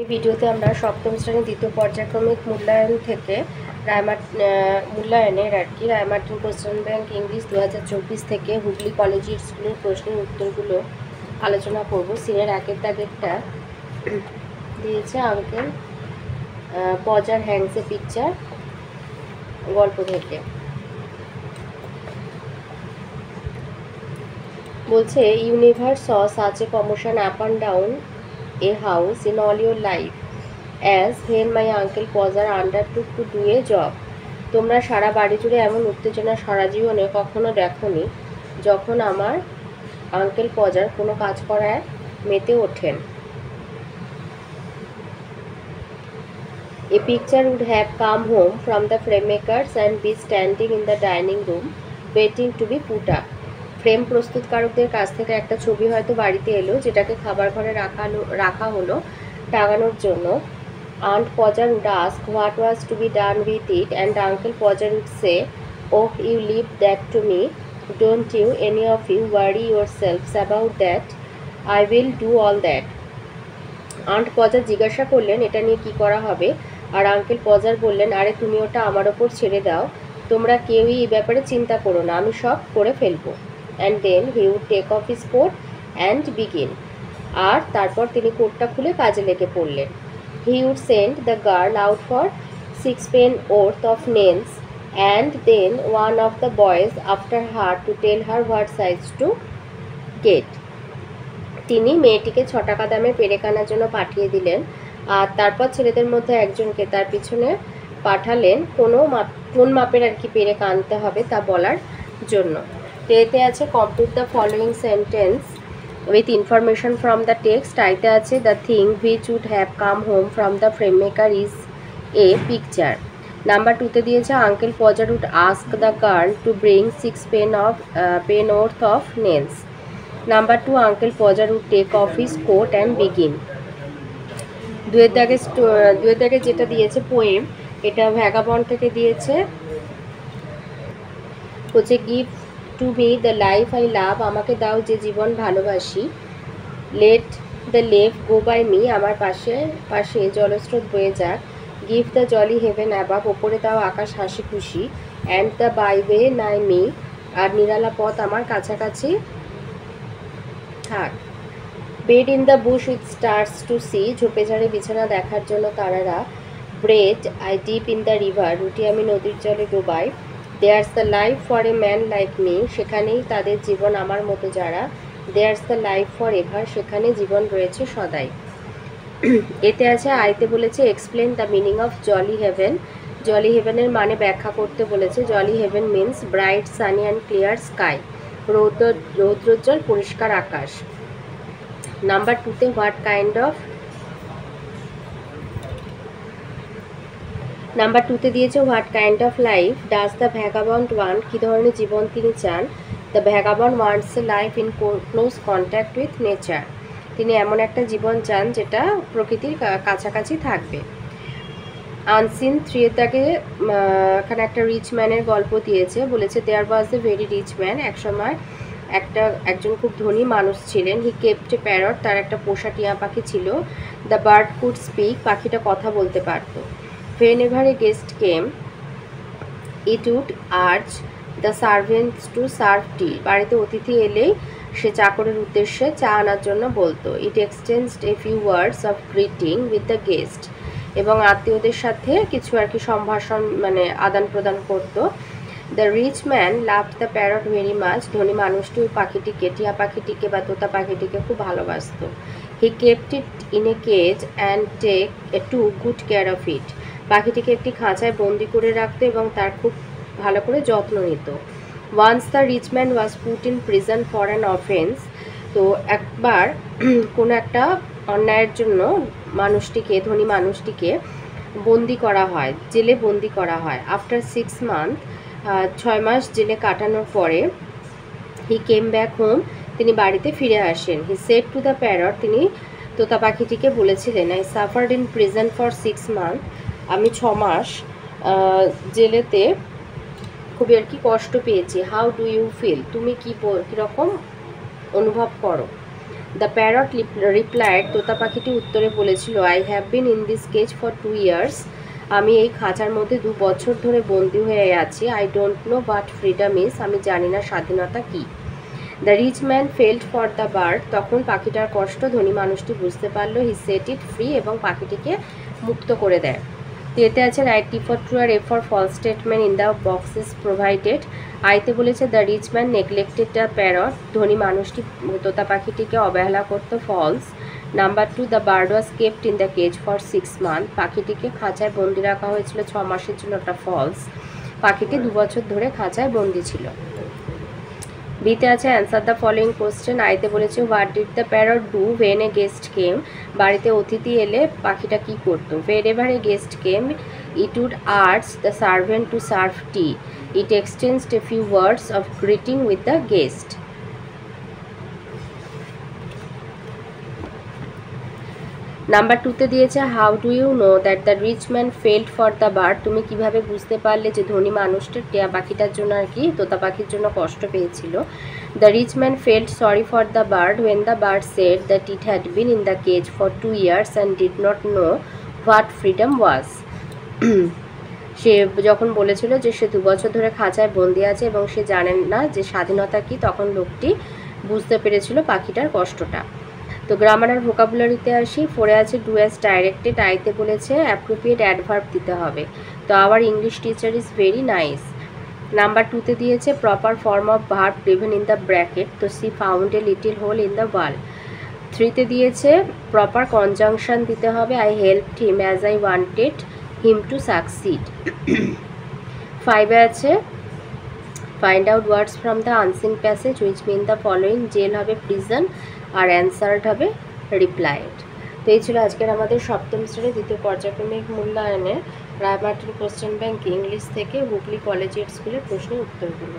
এই ভিডিওতে আমরা সপ্তম শ্রেণীর দ্বিতীয় পর্যায়ক্রমিক মূল্যায়ন থেকে মূল্যায়নের রায়মার্টিন কোশ্চেন ব্যাংক ইংলিশ 2024 থেকে হুগলি কলেজিয়েট স্কুলের প্রশ্নের উত্তরগুলো আলোচনা করব। সিনের একের দাগেরটা দিয়েছে uncle Podger hangs a picture গল্প থেকে। বলছে you never saw such a commotion up and down a house in all your life as when my uncle Pazar undertook to do a job. তোমরা সারা বাড়ি জুড়ে এমন উত্তেজনা সারা জীবনে কখনো দেখোনি যখন আমার আঙ্কেল পজার কোনো কাজ করায় মেতে ওঠেন। A picture would have come home from the frame makers and be standing in the dining room waiting to be put up. Frame প্রস্তুতকারকদের কাছ থেকে একটা ছবি হয়তো বাড়িতে এলো যেটাকে খাবার ঘরে রাখা হলো টাঙানোর জন্য। Aunt Pojar would ask what was to be done with it and Uncle Pojar would say, oh, you leave that to me. Don't you any of you worry yourselves about that. I will do all that. Aunt Pojar জিজ্ঞাসা করলেন এটা নিয়ে কি করা হবে, আর uncle পজার বললেন আরে তুমি ওটা আমার ওপর ছেড়ে দাও, তোমরা কেউই এই ব্যাপারে চিন্তা করো না, আমি সব করে ফেলবো। And then he would take off his coat and begin. আর তারপর তিনি কোটটা খুলে কাজে লেগে পড়লেন। He would send the girl out for 6 pence worth of nails and then one of the boys after her to tell her what size to get. তিনি মেয়েটিকে 6 টাকা দামের পেরেক আনার জন্য পাঠিয়ে দিলেন, আর তারপর ছেলেদের মধ্যে একজনকে তার পিছনে পাঠালেন কোন মাপের আর কি পেরেক আনতে হবে তা বলার জন্য। এতে আছে complete the following sentence with information from the text. আইতে আছে the thing which would have come home from the frame maker is a picture. Number 2তে দিয়েছে uncle Podger would ask the girl to bring 6 penn'orth of nails. Number 2 uncle Podger would take off his coat and begin. দুয়ের দাগে যেটা দিয়েছে poem, এটা vagabond থেকে দিয়েছে। হচ্ছে give to me the life I love, আমাকে দাও যে জীবন ভালোবাসি। Let the lave go by me, আমার পাশে জলস্রোত বয়ে যাক। Give the jolly heaven above, ওপরে দাও আকাশ হাসি খুশি। অ্যান্ড দ্য বাইওয়ে নাই মি, আর নিরালা পথ আমার কাছাকাছি থাক। Bed in the bush with stars to see, ঝোপে ঝাড়ে বিছানা দেখার জন্য তারারা। Bread I dip in the river, রুটি আমি নদীর জলে ডোবাই। There's the life for a man like me, সেখানেই তাদের জীবন আমার মতো যারা। There's the life for ever, সেখানে জীবন রয়েছে সদাই। এতে আছে আইতে বলেছে explain the meaning of jolly heaven, jolly হেভেনের মানে ব্যাখ্যা করতে বলেছে। Jolly haven means bright sunny and clear sky, রৌদ্রোজ্জ্বল পরিষ্কার আকাশ। নাম্বার 2তে নাম্বার 2তে দিয়েছে what kind of life does the vagabond want, কী ধরনের জীবন তিনি চান। The vagabond wants a life in close contact with nature, তিনি এমন একটা জীবন চান যেটা প্রকৃতির কাছাকাছি থাকবে। আনসিন 3-এর দাগে এখানে একটা রিচ ম্যানের গল্প দিয়েছে। বলেছে দেয়ার ওয়াজ এ ভেরি রিচ ম্যান, একসময় একজন খুব ধনী মানুষ ছিলেন। হি কেপ্ট এ প্যারট, তার একটা পোষা টিয়া পাখি ছিল। দ্য বার্ড কুড স্পিক, পাখিটা কথা বলতে পারত। Whenever a guest came, it would urge the servants to serve tea. বাড়িতে অতিথি এলেই সে চাকরের উদ্দেশ্যে চা আনার জন্য বলতো। It exchanged a few words of greeting with the guest, এবং আত্মীয়দের সাথে কিছু আর কি সম্ভাষণ মানে আদান প্রদান করত। The rich man loved the parrot very much, ধনী মানুষটি ওই পাখিটিকে, টিয়া পাখিটিকে বা তোতা পাখিটিকে খুব ভালোবাসত। He kept it in a cage and took good care of it. পাখিটিকে একটি খাঁচায় বন্দি করে রাখতো এবং তার খুব ভালো করে যত্ন নিত। Once the rich man was put in prison for an offence, তো একবার কোনো একটা অন্যায়ের জন্য ধনী মানুষটিকে বন্দি করা হয়, জেলে বন্দি করা হয়। আফটার 6 months, 6 মাস জেলে কাটানোর পরে, হি কেম ব্যাক হোম, তিনি বাড়িতে ফিরে আসেন। He said to the parrot, তিনি তোতা পাখিটিকে বলেছিলেন I suffered in prison for 6 months, আমি 6 মাস জেলেতে খুবই আর কি কষ্ট পেয়েছি। হাউ ডু ইউ ফিল, তুমি কীরকম অনুভব করো। দ্য প্যারট রিপ্লাইড, তোতা পাখিটি উত্তরে বলেছিল, I have been in this cage for 2 years, আমি এই খাঁচার মধ্যে 2 বছর ধরে বন্দি হয়ে আছি। I don't know what freedom is, আমি জানি না স্বাধীনতা কী। The rich man felt for the bird, তখন পাখিটার কষ্ট ধনী মানুষটি বুঝতে পারলো। হি সেট ইট ফ্রি, এবং পাখিটিকে মুক্ত করে দেয়। তো এতে আছে রাইট টি ফর ট্রু আর a for false statement in the boxes provided. আইতে বলেছে the rich man neglected the parrot, ধনী মানুষটি তোতা পাখিটিকে অবহেলা করতো, false. Number 2, the bird was kept in the cage for 6 months, পাখিটিকে খাঁচায় বন্দি রাখা হয়েছিল 6 মাসের জন্য, ওটা ফলস। পাখিটি 2 বছর ধরে খাঁচায় বন্দি ছিল। বিতে আছে অ্যান্সার দ্য ফলোয়িং কোশ্চেন। আইতে বলেছে what did the parrot do when a guest came, বাড়িতে অতিথি এলে পাখিটা কি করতো। Whenever a guest came it would আর্টস the servant to serve tea, it exchanged a few words of greeting with the guest. Number 2তে দিয়েছে how do you know that the rich man felt for the bird, তুমি কিভাবে বুঝতে পারলে যে ধনী মানুষটা টিয়া পাখিটার জন্য আর কি তোতা পাখির জন্য কষ্ট পেয়েছিল। The rich man felt sorry for the bird when the bird said that it had been in the cage for 2 years and did not know what freedom was. সে যখন বলেছিল যে সে 2 বছর ধরে খাঁচায় বন্দি আছে এবং সে জানেন না যে স্বাধীনতা কী, তখন লোকটি বুঝতে পেরেছিল পাখিটার কষ্টটা। তো গ্রামার আর ভোকাবুলারিতে আসি। 4-এ আছে ডু অ্যাজ ডাইরেক্টেড, আইতে বলেছে অ্যাপ্রোপ্রিয়েট অ্যাডভার্ব দিতে হবে। তো our English teacher is very nice. Number 2তে দিয়েছে proper form of verb given in the bracket, তো she found a little hole in the wall. 3তে দিয়েছে প্রপার কনজাংশন দিতে হবে, I helped him as I wanted him to succeed. 5-এ আছে find out words from the unseen passage which mean the following, jail হবে prison আর answered হবে replied. তো এই ছিল আজকের আমাদের সপ্তম শ্রেণীর দ্বিতীয় পর্যায়ক্রমিক মূল্যায়নের রায়মার্টিন কোশ্চেন ব্যাংক ইংলিশ থেকে হুগলি কলেজিয়েট স্কুলের প্রশ্নের উত্তরগুলো।